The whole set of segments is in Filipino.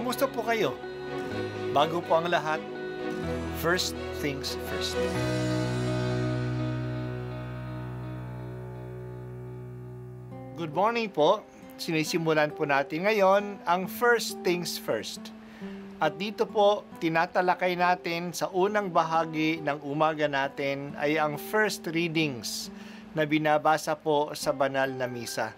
Kumusta po kayo? Bago po ang lahat, first things first. Good morning po. Sinisimulan po natin ngayon ang first things first. At dito po, tinatalakay natin sa unang bahagi ng umaga natin ay ang first readings na binabasa po sa banal na misa.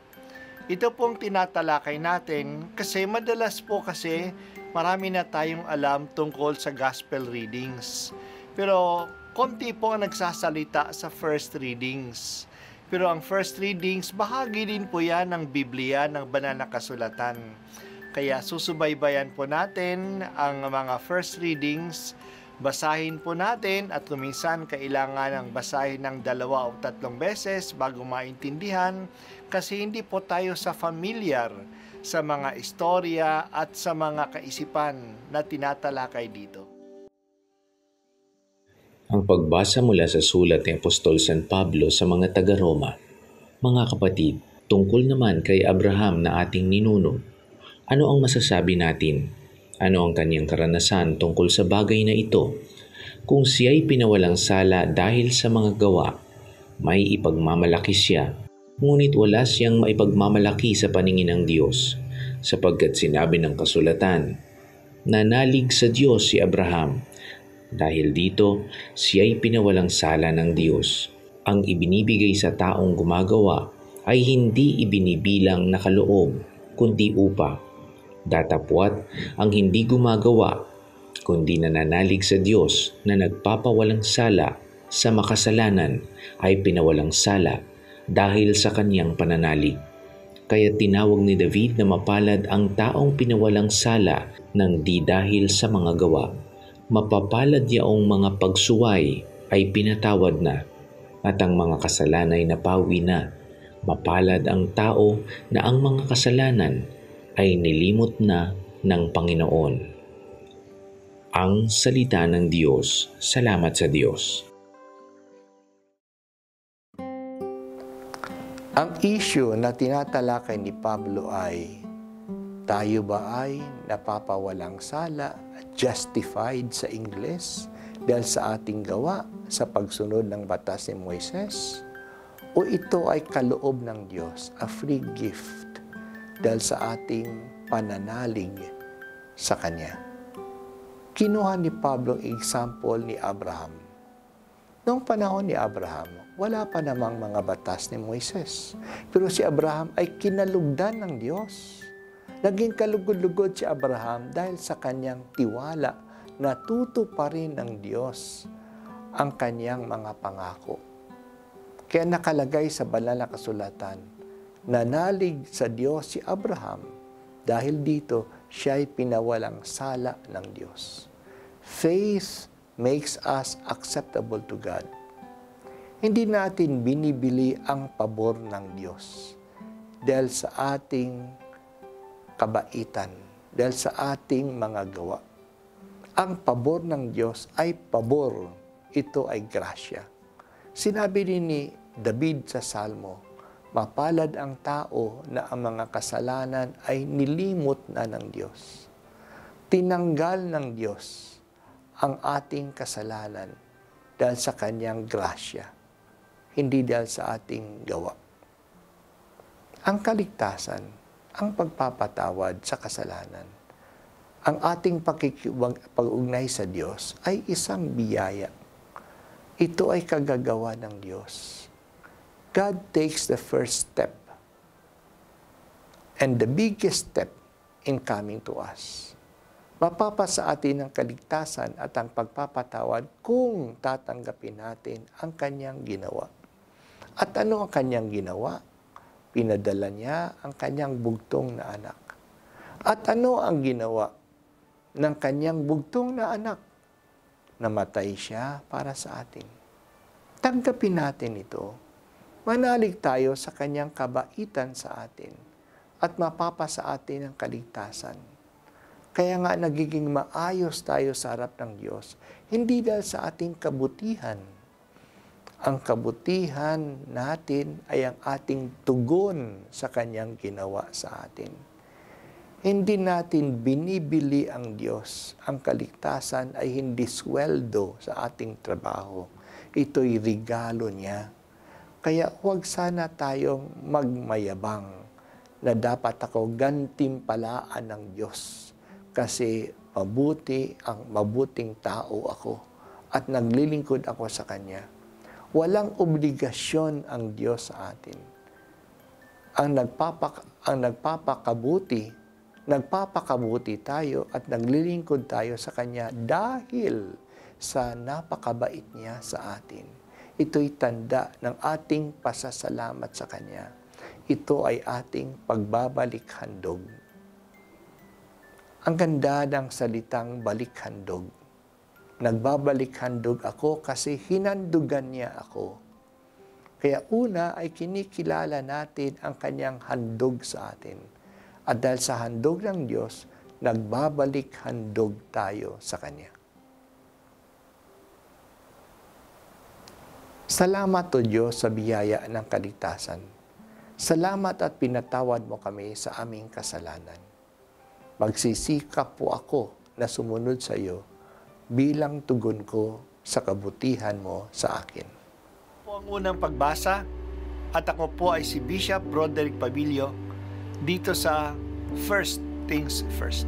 Ito pong tinatalakay natin kasi madalas po kasi marami na tayong alam tungkol sa gospel readings. Pero konti po ang nagsasalita sa first readings. Pero ang first readings, bahagi din po yan ng Biblia, ng banal na kasulatan. Kaya susubaybayan po natin ang mga first readings, basahin po natin at kuminsan kailangan ng basahin ng 2 o 3 beses bago maintindihan kasi hindi po tayo familiar sa mga istorya at sa mga kaisipan na tinatalakay dito. Ang pagbasa mula sa sulat ni Apostol San Pablo sa mga taga-Roma. Mga kapatid, tungkol naman kay Abraham na ating ninuno, ano ang masasabi natin? Ano ang kanyang karanasan tungkol sa bagay na ito? Kung siya'y pinawalang sala dahil sa mga gawa, may ipagmamalaki siya, ngunit wala siyang maipagmamalaki sa paningin ng Diyos, sapagkat sinabi ng kasulatan, nanalig sa Diyos si Abraham. Dahil dito, siya'y pinawalang sala ng Diyos. Ang ibinibigay sa taong gumagawa ay hindi ibinibilang na kaloob, kundi upa. Datapwat ang hindi gumagawa, kundi nananalig sa Diyos na nagpapawalang sala sa makasalanan ay pinawalang sala dahil sa kanyang pananalig. Kaya tinawag ni David na mapalad ang taong pinawalang sala ng di dahil sa mga gawa. Mapapalad yaong mga pagsuway ay pinatawad na at ang mga kasalanan ay napawi na. Mapalad ang tao na ang mga kasalanan ay nilimot na ng Panginoon. Ang salita ng Diyos. Salamat sa Diyos. Ang issue na tinatalakay ni Pablo ay, tayo ba ay napapawalang sala, justified sa Ingles, dahil sa ating gawa sa pagsunod ng batas ni Moises? O ito ay kaloob ng Diyos, a free gift, dahil sa ating pananalig sa Kanya? Kinuha ni Pablo ang example ni Abraham. Noong panahon ni Abraham, wala pa namang mga batas ni Moises. Pero si Abraham ay kinalugdan ng Diyos. Naging kalugod-lugod si Abraham dahil sa kanyang tiwala na tutuparin ng Diyos ang kanyang mga pangako. Kaya nakalagay sa banal na kasulatan, nanalig sa Diyos si Abraham dahil dito siya'y pinawalang sala ng Diyos. Faith makes us acceptable to God. Hindi natin binibili ang pabor ng Diyos dahil sa ating kabaitan, dahil sa ating mga gawa. Ang pabor ng Diyos ay pabor. Ito ay grasya. Sinabi din ni David sa Salmo, mapalad ang tao na ang mga kasalanan ay nilimot na ng Diyos. Tinanggal ng Diyos ang ating kasalanan dahil sa kanyang grasya, hindi dahil sa ating gawa. Ang kaligtasan, ang pagpapatawad sa kasalanan, ang ating pag-ugnay sa Diyos ay isang biyaya. Ito ay kagagawa ng Diyos. God takes the first step and the biggest step in coming to us. Mapapasa atin ang kaligtasan at ang pagpapatawad kung tatanggapin natin ang kanyang ginawa. At ano ang kanyang ginawa? Pinadala niya ang kanyang bugtong na anak. At ano ang ginawa ng kanyang bugtong na anak? Namatay siya para sa atin. Tanggapin natin ito. Manalig tayo sa kanyang kabaitan sa atin at mapapasa atin ang kaligtasan. Kaya nga nagiging maayos tayo sa harap ng Diyos, hindi dahil sa ating kabutihan. Ang kabutihan natin ay ang ating tugon sa kanyang ginawa sa atin. Hindi natin binibili ang Diyos. Ang kaligtasan ay hindi sweldo sa ating trabaho. Ito'y regalo niya. Kaya huwag sana tayong magmayabang na dapat ako gantimpalaan ng Diyos kasi mabuting tao ako at naglilingkod ako sa Kanya. Walang obligasyon ang Diyos sa atin. Ang nagpapakabuti tayo at naglilingkod tayo sa Kanya dahil sa napakabait niya sa atin. Ito'y tanda ng ating pasasalamat sa Kanya. Ito ay ating pagbabalik handog. Ang ganda ng salitang balik handog. Nagbabalik handog ako kasi hinandugan niya ako. Kaya una ay kinikilala natin ang Kanyang handog sa atin. At dahil sa handog ng Diyos, nagbabalik handog tayo sa Kanya. Salamat o Diyos sa biyaya ng kaligtasan. Salamat at pinatawad mo kami sa aming kasalanan. Magsisikap po ako na sumunod sa iyo bilang tugon ko sa kabutihan mo sa akin. Po ang unang pagbasa at ako po ay si Bishop Broderick Pabilio dito sa First Things First.